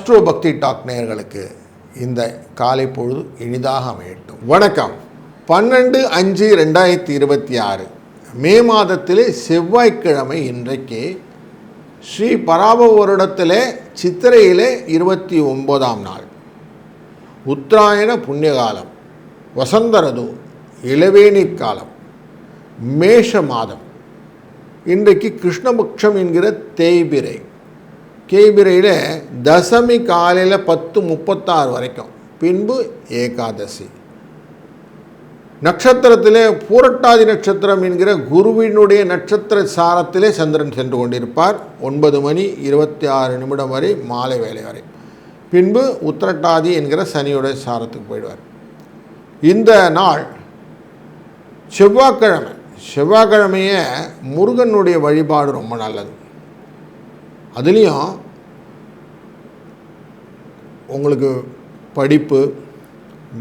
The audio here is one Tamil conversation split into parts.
ஆஸ்ட்ரோ பக்தி டாக் நேயர்களுக்கு இந்த காலை பொழுது இனிதாக அமையட்டும். வணக்கம். 12/5/2026 மே மாதத்திலே செவ்வாய்க்கிழமை. இன்றைக்கு ஸ்ரீ பராப வருடத்திலே சித்திரையிலே 29ஆம் நாள், உத்தராயண புண்ணியகாலம், வசந்தரது, இளவேநீர் காலம், மேஷ மாதம். இன்றைக்கு கிருஷ்ணபக்ஷம் என்கிற தேய்பிரை. தேய்பிரையில் தசமி காலையில் 10:36 வரைக்கும், பின்பு ஏகாதசி. நட்சத்திரத்திலே பூரட்டாதி நட்சத்திரம் என்கிற குருவினுடைய நட்சத்திர சாரத்திலே சந்திரன் சென்று கொண்டிருப்பார் 9:26 வரை, மாலை வேலை வரை. பின்பு உத்திரட்டாதி என்கிற சனியுடைய சாரத்துக்கு போயிடுவார். இந்த நாள் செவ்வாய்க்கிழமை. செவ்வாய்க்கிழமையே முருகனுடைய வழிபாடு ரொம்ப நல்லது. அதுலேயும் உங்களுக்கு படிப்பு,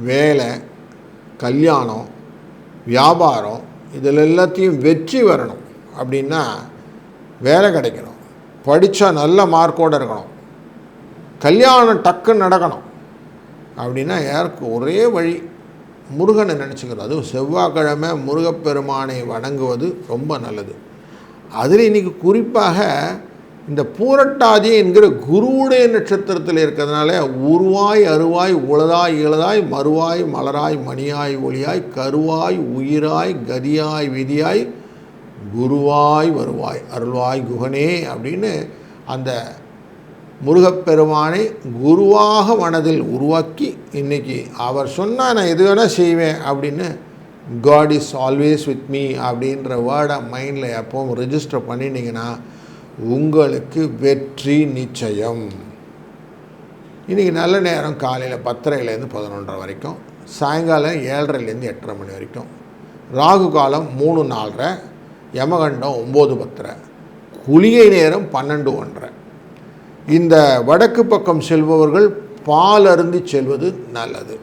வேலை, கல்யாணம், வியாபாரம் இதில் எல்லாத்தையும் வெற்றி வரணும் அப்படின்னா வேலை கிடைக்கணும், படித்தா நல்ல மார்க்கோடு இருக்கணும், கல்யாணம் டக்குன்னு நடக்கணும் அப்படின்னா யாருக்கு ஒரே வழி முருகனை நினச்சிக்கிறது. அதுவும் செவ்வாய்க்கிழமை முருகப்பெருமானை வணங்குவது ரொம்ப நல்லது. அதில் இன்றைக்கி குறிப்பாக இந்த பூரட்டாதி என்கிற குருவுடைய நட்சத்திரத்தில் இருக்கிறதுனால உருவாய் அருவாய் உளதாய் இளதாய் மறுவாய் மலராய் மணியாய் ஒளியாய் கருவாய் உயிராய் கதியாய் விதியாய் குருவாய் வருவாய் அருள்வாய் குகனே அப்படின்னு அந்த முருகப்பெருமானை குருவாக மனதில் உருவாக்கி இன்றைக்கி அவர் சொன்னால் நான் எது வேணால் செய்வேன் அப்படின்னு God is always with me அப்படின்ற வேர்டை மைண்டில் எப்போவும் ரெஜிஸ்டர் பண்ணிட்டீங்கன்னா உங்களுக்கு வெற்றி நிச்சயம். இன்றைக்கி நல்ல நேரம் காலையில் 10:30 11 வரைக்கும், சாயங்காலம் 7:30 8:30 மணி வரைக்கும், ராகு காலம் 3:04, யமகண்டம் 9:10, குளிகை நேரம் 12:01. இந்த வடக்கு பக்கம் செல்பவர்கள் பால் அருந்தி செல்வது நல்லது.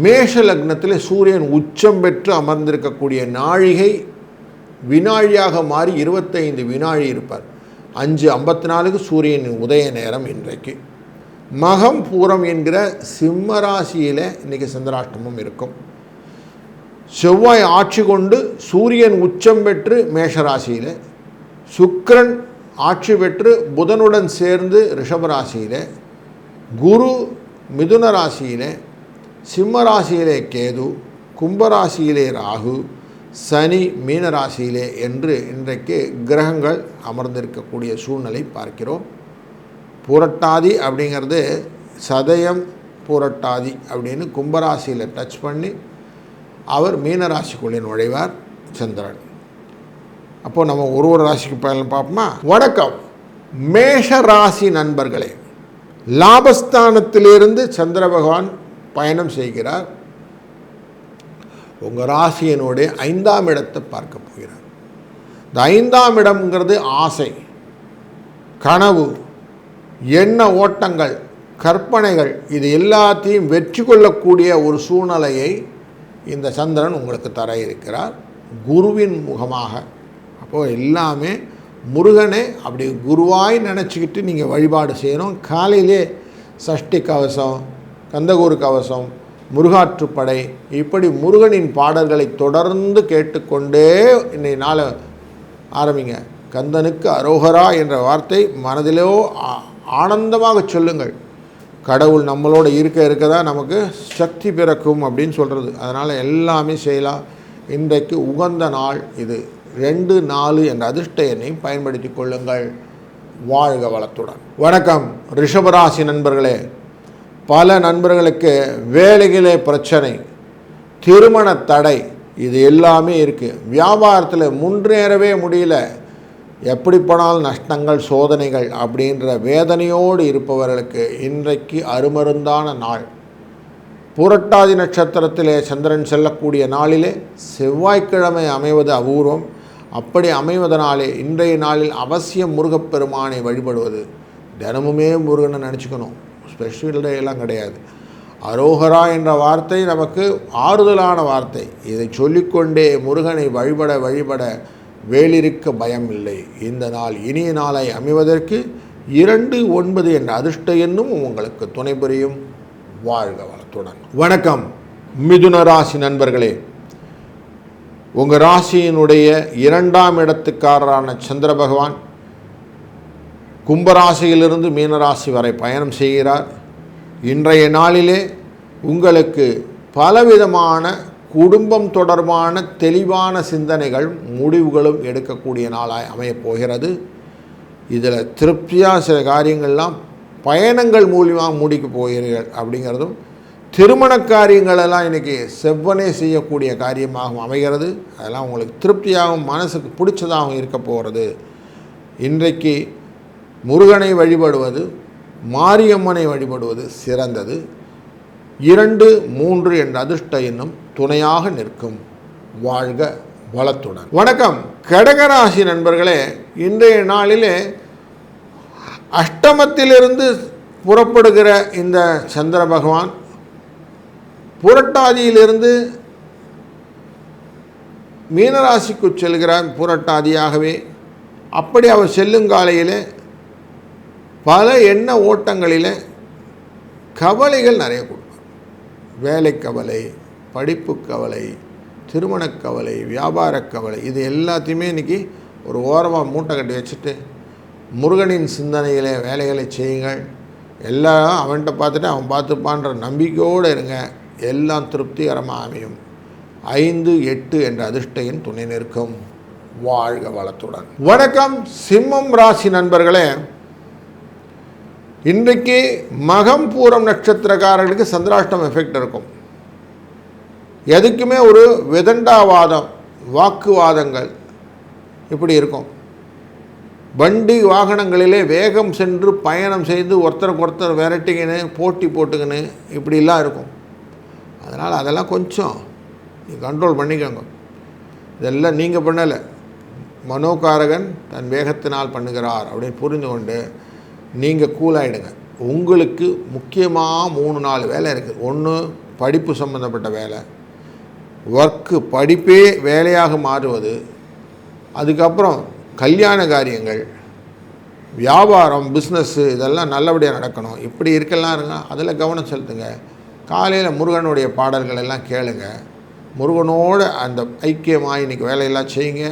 மேஷ லக்னத்தில் சூரியன் உச்சம் பெற்று அமர்ந்திருக்கக்கூடிய நாழிகை வினாழியாக மாறி 25 வினாழி இருப்பார். 5:54 சூரியனின் உதய நேரம். இன்றைக்கு மகம் பூரம் என்கிற சிம்ம ராசியில் இன்றைக்கி சந்திராஷ்டமம் இருக்கும். செவ்வாய் ஆட்சி கொண்டு சூரியன் உச்சம் பெற்று மேஷராசியில், சுக்கிரன் ஆட்சி பெற்று புதனுடன் சேர்ந்து ரிஷபராசியில், குரு மிதுன ராசியில், சிம்ம ராசியிலே கேது, கும்பராசியிலே ராகு, சனி மீனராசியிலே என்று இன்றைக்கு கிரகங்கள் அமர்ந்திருக்கக்கூடிய சூழ்நிலை பார்க்கிறோம். பூரட்டாதி அப்படிங்கிறது சதயம் பூரட்டாதி அப்படின்னு கும்பராசியில் டச் பண்ணி அவர் மீனராசிக்குள்ளே நுழைவார் சந்திரன். அப்போது நம்ம ஒரு ராசிக்கு பயணம் பார்ப்போமா? வணக்கம். மேஷ ராசி நண்பர்களே, லாபஸ்தானத்திலிருந்து சந்திர பகவான் பயணம் செய்கிறார். உங்கள் ராசியினுடைய 5ஆம் இடத்தை பார்க்க போகிறார். இந்த 5ஆம் இடம்ங்கிறது ஆசை, கனவு, எண்ண ஓட்டங்கள், கற்பனைகள், இது எல்லாத்தையும் வெற்றி கொள்ளக்கூடிய ஒரு சூழ்நிலையை இந்த சந்திரன் உங்களுக்கு தர இருக்கிறார் குருவின் முகமாக. அப்போது எல்லாமே முருகனை அப்படி குருவாய் நினச்சிக்கிட்டு நீங்கள் வழிபாடு செய்யணும். காலையிலே சஷ்டி கவசம், கந்தகூர் கவசம், முருகாற்றுப்படை, இப்படி முருகனின் பாடல்களை தொடர்ந்து கேட்டுக்கொண்டே இன்னைக்கு நாளை ஆரம்பிங்க. கந்தனுக்கு அரோகரா என்ற வார்த்தை மனதிலோ ஆனந்தமாக சொல்லுங்கள். கடவுள் நம்மளோட இருக்க தான் நமக்கு சக்தி பிறக்கும் அப்படின்னு சொல்கிறது. அதனால் எல்லாமே செய்யலாம். இன்றைக்கு உகந்த நாள் இது. 2-4 என்ற அதிர்ஷ்ட எண்ணையும் பயன்படுத்தி கொள்ளுங்கள். வாழ்க வளத்துடன். வணக்கம் ரிஷபராசி நண்பர்களே, பல நண்பர்களுக்கு வேலைகளே பிரச்சனை, திருமண தடை, இது எல்லாமே இருக்குது. வியாபாரத்தில் முன்னேறவே முடியல, எப்படி போனாலும் நஷ்டங்கள், சோதனைகள் அப்படின்ற வேதனையோடு இருப்பவர்களுக்கு இன்றைக்கு அருமருந்தான நாள். புரட்டாதி நட்சத்திரத்திலே சந்திரன் செல்லக்கூடிய நாளிலே செவ்வாய்க்கிழமை அமைவது அபூர்வம். அப்படி அமைவதனாலே இன்றைய நாளில் அவசியம் முருகப்பெருமானை வழிபடுவது. தினமுமே முருகனை நினச்சிக்கணும், ஸ்பெஷல் டே எல்லாம் கிடையாது. அரோகரா என்ற வார்த்தை நமக்கு ஆறுதலான வார்த்தை. இதை சொல்லிக்கொண்டே முருகனை வழிபட வேலிருக்க பயம் இல்லை. இந்த நாள் இனிய நாளை அமைவதற்கு 29 என்ற அதிர்ஷ்ட எண்ணும் உங்களுக்கு துணை புரியும். வாழ்க வளத்துடன். வணக்கம் மிதுன ராசி நண்பர்களே. உங்கள் ராசியினுடைய 2ஆம் இடத்துக்காரரான சந்திர பகவான் கும்பராசியிலிருந்து மீனராசி வரை பயணம் செய்கிறார். இன்றைய நாளிலே உங்களுக்கு பலவிதமான குடும்பம் தொடர்பான தெளிவான சிந்தனைகள் முடிவுகளும் எடுக்கக்கூடிய நாளாய் அமையப் போகிறது. இதில் திருப்தியாக சில காரியங்கள்லாம் பயணங்கள் மூலியமாக முடிக்க போகிறீர்கள் அப்படிங்கிறதும், திருமண காரியங்களெல்லாம் இன்றைக்கி செவ்வனே செய்யக்கூடிய காரியமாகவும் அமைகிறது. அதெல்லாம் உங்களுக்கு திருப்தியாகவும் மனசுக்கு பிடிச்சதாகவும் இருக்க போகிறது. இன்றைக்கு முருகனை வழிபடுவது, மாரியம்மனை வழிபடுவது சிறந்தது. 2, 3 என்ற அதிர்ஷ்ட எண்ணும் துணையாக நிற்கும். வாழ்க வளத்துடன். வணக்கம் கடகராசி நண்பர்களே. இன்றைய நாளிலே அஷ்டமத்திலிருந்து புறப்படுகிற இந்த சந்திர பகவான் புரட்டாதியிலிருந்து மீனராசிக்கு செல்கிறார். புரட்டாதியாகவே அப்படி அவர் செல்லுங்காலையிலே பல எண்ண ஓட்டங்களில் கவலைகள் நிறைய கொடுப்பார். வேலை கவலை, படிப்பு கவலை, திருமணக் கவலை, வியாபார கவலை, இது எல்லாத்தையுமே இன்றைக்கி ஒரு ஓரமாக மூட்டை கட்டி வச்சுட்டு முருகனின் சிந்தனையிலே வேலைகளை செய்யுங்கள். எல்லாம் அவன்கிட்ட பார்த்துட்டு அவன் பார்த்துப்பான்ற நம்பிக்கையோடு இருங்க. எல்லாம் திருப்திகரமாக அமையும். 5, 8 என்ற அதிர்ஷ்ட எண் துணை நிற்கும். வாழ்க வளத்துடன். வணக்கம் சிம்மம் ராசி நண்பர்களே. இன்றைக்கு மகம் பூரம் நட்சத்திரக்காரர்களுக்கு சந்திராஷ்டம் எஃபெக்ட் இருக்கும். எதுக்குமே ஒரு விதண்டாவாதம், வாக்குவாதங்கள் இப்படி இருக்கும். வண்டி வாகனங்களிலே வேகம் சென்று பயணம் செய்து ஒருத்தருக்கு ஒருத்தர் விரட்டிக்கின்னு போட்டி போட்டுக்கின்னு இப்படிலாம் இருக்கும். அதனால் அதெல்லாம் கொஞ்சம் கண்ட்ரோல் பண்ணிக்கோங்க. இதெல்லாம் நீங்கள் பண்ணலை, மனோகாரகன் தன் வேகத்தினால் பண்ணுகிறார் அப்படின்னு புரிந்து கொண்டு நீங்கள் கூலாகிடுங்க. உங்களுக்கு முக்கியமாக 3-4 வேலை இருக்குது. ஒன்று படிப்பு சம்மந்தப்பட்ட வேலை, ஒர்க்கு படிப்பே வேலையாக மாறுவது, அதுக்கப்புறம் கல்யாண காரியங்கள், வியாபாரம், பிஸ்னஸ்ஸு, இதெல்லாம் நல்லபடியாக நடக்கணும். இப்படி இருக்கலாம் இருங்க. அதில் கவனம் செலுத்துங்க. காலையில் முருகனுடைய பாடல்கள் எல்லாம் கேளுங்க. முருகனோடு அந்த ஐக்கியமாக இன்றைக்கி வேலையெல்லாம் செய்யுங்க.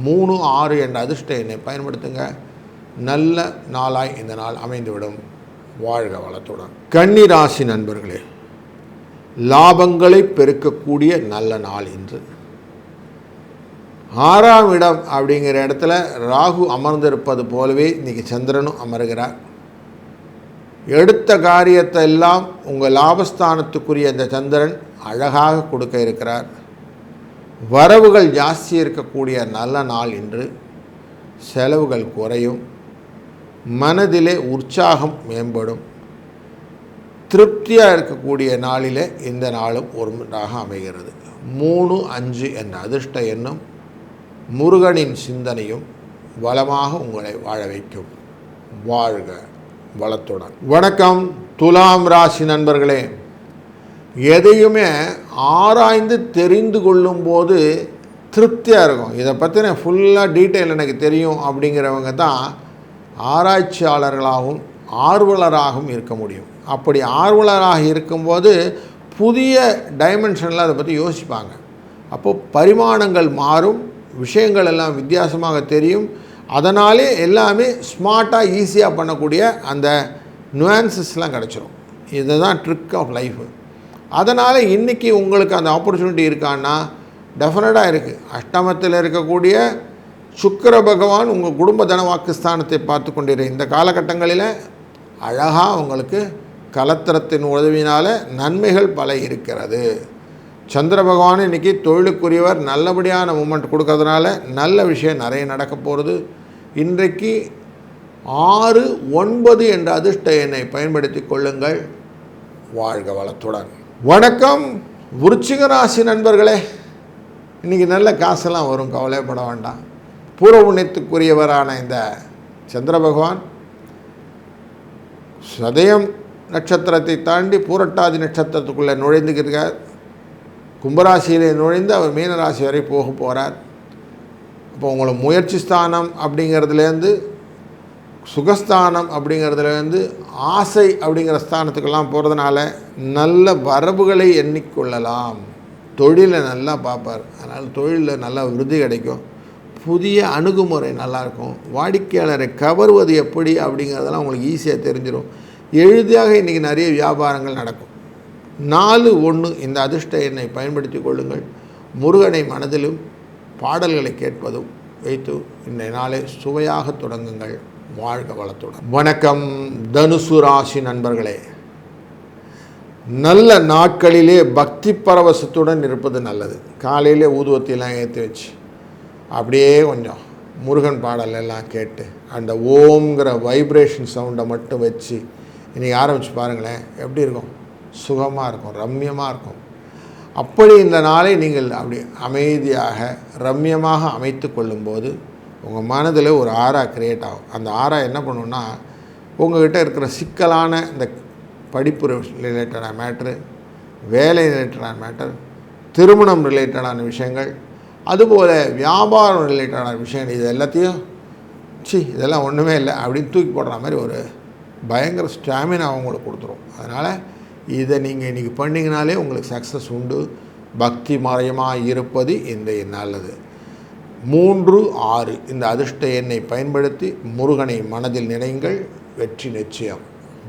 3, 6 என்ற அதிர்ஷ்ட எண்ணை பயன்படுத்துங்க. நல்ல நாளாய் இந்த நாள் அமைந்துவிடும். வாழ்க வளத்துடன். கன்னி ராசி நண்பர்களே, லாபங்களை பெருக்கக்கூடிய நல்ல நாள் இன்று. 6ஆம் இடம் அப்படிங்கிற இடத்துல ராகு அமர்ந்திருப்பது போலவே இன்றைக்கி சந்திரனும் அமர்கிறார். எடுத்த காரியத்தை எல்லாம் உங்கள் லாபஸ்தானத்துக்குரிய இந்த சந்திரன் அழகாக கொடுக்க இருக்கிறார். வரவுகள் ஜாஸ்தி இருக்கக்கூடிய நல்ல நாள் இன்று. செலவுகள் குறையும். மனதிலே உற்சாகம் மேம்படும். திருப்தியாக இருக்கக்கூடிய நாளில் இந்த நாளும் ஒன்றாக அமைகிறது. 3, 5 என்ற அதிர்ஷ்ட எண்ணும் முருகனின் சிந்தனையும் வளமாக உங்களை வாழ வைக்கும். வாழ்க வளத்துடன். வணக்கம் துலாம் ராசி நண்பர்களே. எதையுமே ஆராய்ந்து தெரிந்து கொள்ளும்போது திருப்தியாக இருக்கும். இதை பற்றின ஃபுல்லாக டீட்டெயில் எனக்கு தெரியும் அப்படிங்கிறவங்க தான் ஆராய்ச்சியாளர்களாகவும் ஆர்வலராகவும் இருக்க முடியும். அப்படி ஆர்வலராக இருக்கும்போது புதிய டைமென்ஷனில் அதை பற்றி யோசிப்பாங்க. அப்போது பரிமாணங்கள் மாறும், விஷயங்கள் எல்லாம் வித்தியாசமாக தெரியும். அதனாலே எல்லாமே ஸ்மார்ட்டாக ஈஸியாக பண்ணக்கூடிய அந்த நுவான்சஸ்லாம் கிடச்சிரும். இதுதான் ட்ரிக் ஆஃப் லைஃபு. அதனால் இன்றைக்கி உங்களுக்கு அந்த ஆப்பர்ச்சுனிட்டி இருக்கான்னா டெஃபினட்டாக இருக்குது. அஷ்டமத்தில் இருக்கக்கூடிய சுக்கிர பகவான் உங்கள் குடும்ப தனவாக்கு ஸ்தானத்தை பார்த்து கொண்டிருக்கிற இந்த காலகட்டங்களில் அழகாக உங்களுக்கு கலத்திரத்தின் உதவினால் நன்மைகள் பல இருக்கிறது. சந்திர பகவான் இன்றைக்கி தொழிலுக்குரியவர், நல்லபடியான மூமெண்ட் கொடுக்கறதுனால நல்ல விஷயம் நிறைய நடக்க போகிறது. இன்றைக்கு 6, 9 என்ற அதிர்ஷ்ட எண்ணை பயன்படுத்தி கொள்ளுங்கள். வாழ்க வளத்துடன். வணக்கம் விருச்சிக ராசி நண்பர்களே. இன்றைக்கி நல்ல காசெல்லாம் வரும், கவலைப்பட வேண்டாம். பூர்வ புண்ணியத்துக்குரியவரான இந்த சந்திர பகவான் சதயம் நட்சத்திரத்தை தாண்டி பூரட்டாதி நட்சத்திரத்துக்குள்ளே நுழைந்துக்கிறார். கும்பராசியிலே நுழைந்து அவர் மீனராசி வரை போக போகிறார். இப்போ உங்களை முயற்சி ஸ்தானம் அப்படிங்கிறதுலேருந்து சுகஸ்தானம் அப்படிங்கிறதுலேருந்து ஆசை அப்படிங்கிற ஸ்தானத்துக்கெல்லாம் போகிறதுனால நல்ல வரவுகளை எண்ணிக்கொள்ளலாம். தொழிலை நல்லா பார்ப்பார், அதனால் தொழிலில் நல்லா விருதி கிடைக்கும். புதிய அணுகுமுறை நல்லாயிருக்கும். வாடிக்கையாளரை கவர்வது எப்படி அப்படிங்கிறதெல்லாம் உங்களுக்கு ஈஸியாக தெரிஞ்சிடும். எளிதாக இன்றைக்கி நிறைய வியாபாரங்கள் நடக்கும். 4-1 இந்த அதிர்ஷ்ட எண்ணை பயன்படுத்தி கொள்ளுங்கள். முருகனை மனதிலும் பாடல்களை கேட்பதும் வைத்து இந்த நாளை சுவையாக தொடங்குங்கள். வாழ்க வளத்துடன். வணக்கம் தனுசு ராசி நண்பர்களே. நல்ல நாட்களிலே பக்தி பரவசத்துடன் இருப்பது நல்லது. காலையிலே ஊதுவத்திலாம் ஏற்றி வச்சு அப்படியே கொஞ்சம் முருகன் பாடல் எல்லாம் கேட்டு அந்த ஓம்ங்கிற வைப்ரேஷன் சவுண்டை மட்டும் வச்சு இன்றைக்கி ஆரம்பித்து பாருங்களேன், எப்படி இருக்கும்? சுகமாக இருக்கும், ரம்யமாக இருக்கும். அப்படி இந்த நாளை நீங்கள் அப்படி அமைதியாக ரம்யமாக அமைத்து கொள்ளும்போது உங்கள் மனதில் ஒரு ஆரா க்ரியேட் ஆகும். அந்த ஆரா என்ன பண்ணுன்னா, உங்கள்கிட்ட இருக்கிற சிக்கலான இந்த படிப்பு ரிலேட்டடான மேட்ரு, வேலை ரிலேட்டடான மேட்டர், திருமணம் ரிலேட்டடான விஷயங்கள், அதுபோல் வியாபாரம் ரிலேட்டடான விஷயங்கள், இது எல்லாத்தையும் இதெல்லாம் ஒன்றுமே இல்லை அப்படின்னு தூக்கி போடுற மாதிரி ஒரு பயங்கர ஸ்டாமினா உங்களுக்கு கொடுத்துரும். அதனால் இதை நீங்கள் இன்றைக்கி பண்ணிங்கனாலே உங்களுக்கு சக்ஸஸ் உண்டு. பக்தி மயமாக இருப்பது இந்த நல்லது. 3-6 இந்த அதிர்ஷ்ட எண்ணை பயன்படுத்தி முருகனை மனதில் நினைங்கள். வெற்றி நிச்சயம்.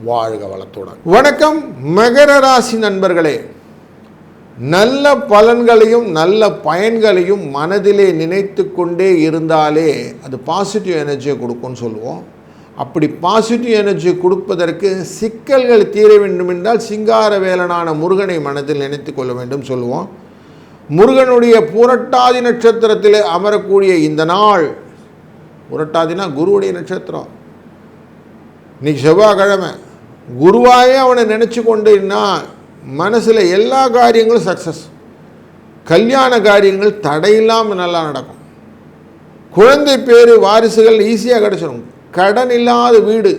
வாழ்க வளத்துடன். வணக்கம் மகர ராசி நண்பர்களே. நல்ல பலன்களையும் நல்ல பயன்களையும் மனதிலே நினைத்து கொண்டே இருந்தாலே அது பாசிட்டிவ் எனர்ஜியை கொடுக்கும்னு சொல்லுவோம். அப்படி பாசிட்டிவ் எனர்ஜி கொடுப்பதற்கு சிக்கல்கள் தீர வேண்டும் என்றால் சிங்கார வேலனான முருகனை மனதில் நினைத்து கொள்ள வேண்டும் சொல்லுவோம். முருகனுடைய புரட்டாதி நட்சத்திரத்தில் அமரக்கூடிய இந்த நாள், புரட்டாதினா குருவுடைய நட்சத்திரம், இன்னைக்கு செவ்வாய்க்கிழமை, குருவாயே அவனை நினச்சி கொண்டுன்னா மனசில் எல்லா காரியங்களும் சக்ஸஸ். கல்யாண காரியங்கள் தடையில்லாமல் நல்லா நடக்கும். குழந்தை பேர் வாரிசுகள் ஈஸியாக கிடச்சிடும். கடன் இல்லாத வீடு,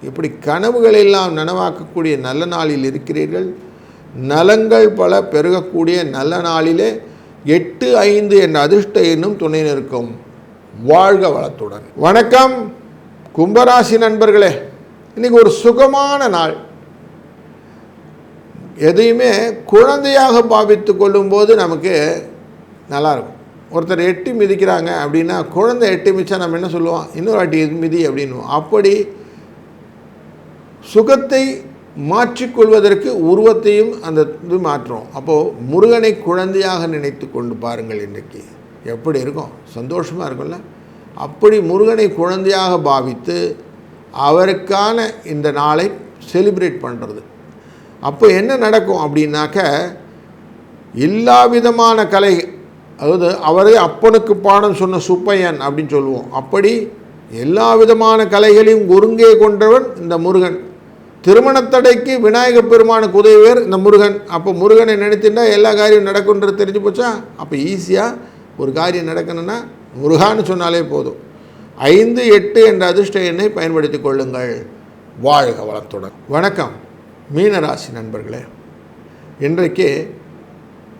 இப்படி கனவுகள் எல்லாம் நனவாக்கக்கூடிய நல்ல நாளில் இருக்கிறீர்கள். நலங்கள் பல பெருகக்கூடிய நல்ல நாளிலே 8-5 என்ற அதிர்ஷ்ட எண்ணும் துணை நிற்கும். வாழ்க வளத்துடன். வணக்கம் கும்பராசி நண்பர்களே. இன்றைக்கி ஒரு சுகமான நாள். எதையுமே குழந்தையாக பாவித்து கொள்ளும்போது நமக்கு நல்லாயிருக்கும். ஒருத்தர் எட்டி மிதிக்கிறாங்க அப்படின்னா, குழந்தை எட்டி மிதிச்சா நம்ம என்ன சொல்லுவோம்? இன்னொரு வாட்டி மிதி அப்படின்னுவோம். அப்படி சுகத்தை மாற்றிக்கொள்வதற்கு உருவத்தையும் அந்த இது மாற்றுறோம். அப்போது முருகனை குழந்தையாக நினைத்து கொண்டு பாருங்கள். இன்றைக்கு எப்படி இருக்கும்? சந்தோஷமாக இருக்கும்ல? அப்படி முருகனை குழந்தையாக பாவித்து அவருக்கான இந்த நாளை செலிப்ரேட் பண்ணுறது. அப்போ என்ன நடக்கும் அப்படின்னாக்க, எல்லா விதமான கலை, அதாவது அவரே அப்பனுக்கு பாடம் சொன்ன சுப்பையன் அப்படின்னு சொல்லுவோம். அப்படி எல்லா விதமான கலைகளையும் ஒருங்கே கொண்டவன் இந்த முருகன். திருமணத்தடைக்கு விநாயகப் பெருமானுக்கு உதவியவர் இந்த முருகன். அப்போ முருகனை நினைத்துட்டா எல்லா காரியம் நடக்குன்றது தெரிஞ்சு போச்சா? அப்போ ஈஸியாக ஒரு காரியம் நடக்கணும்னா முருகான்னு சொன்னாலே போதும். 5-8 என்ற அதிர்ஷ்ட எண்ணை பயன்படுத்தி கொள்ளுங்கள். வாழ்க வளத்துடன். வணக்கம் மீனராசி நண்பர்களே. இன்றைக்கு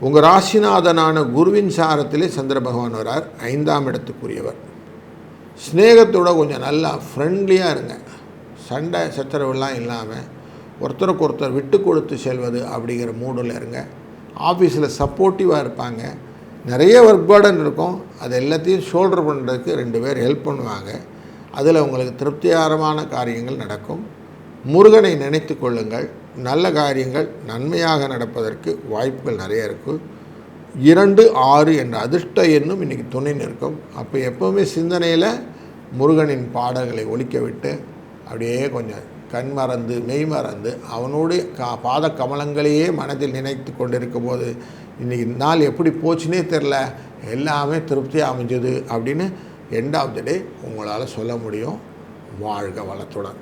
உங்கள் ராசிநாதனான குருவின் சாரத்திலே சந்திர பகவான் வரார். 5ஆம் இடத்துக்குரியவர். ஸ்நேகத்தோட கொஞ்சம் நல்லா ஃப்ரெண்ட்லியாக இருங்க. சண்டை சச்சரவுலாம் இல்லாமல் ஒருத்தருக்கு ஒருத்தர் விட்டு கொடுத்து செல்வது அப்படிங்கிற மூடில் இருங்க. ஆஃபீஸில் சப்போர்ட்டிவாக இருப்பாங்க. நிறைய ஒர்க் பேர்டன் இருக்கும். அது எல்லாத்தையும் ஷோல்டர் பண்ணுறதுக்கு 2 பேர் ஹெல்ப் பண்ணுவாங்க. அதில் உங்களுக்கு திருப்திகரமான காரியங்கள் நடக்கும். முருகனை நினைத்து கொள்ளுங்கள். நல்ல காரியங்கள் நன்மையாக நடப்பதற்கு வாய்ப்புகள் நிறைய இருக்குது. 2-6 என்ற அதிர்ஷ்ட எண்ணும் இன்றைக்கி துணை நிற்கும். அப்போ எப்போவுமே சிந்தனையில் முருகனின் பாடல்களை ஒலிக்க விட்டு அப்படியே கொஞ்சம் கண் மறந்து மெய் மறந்து அவனுடைய பாத கமலங்களையே மனதில் நினைத்து கொண்டிருக்கும் போது இன்றைக்கி நாள் எப்படி போச்சுன்னே தெரில, எல்லாமே திருப்தியாக அமைஞ்சது அப்படின்னு எண்ட் ஆஃப் த டே உங்களால் சொல்ல முடியும். வாழ்க வளத்துடன்.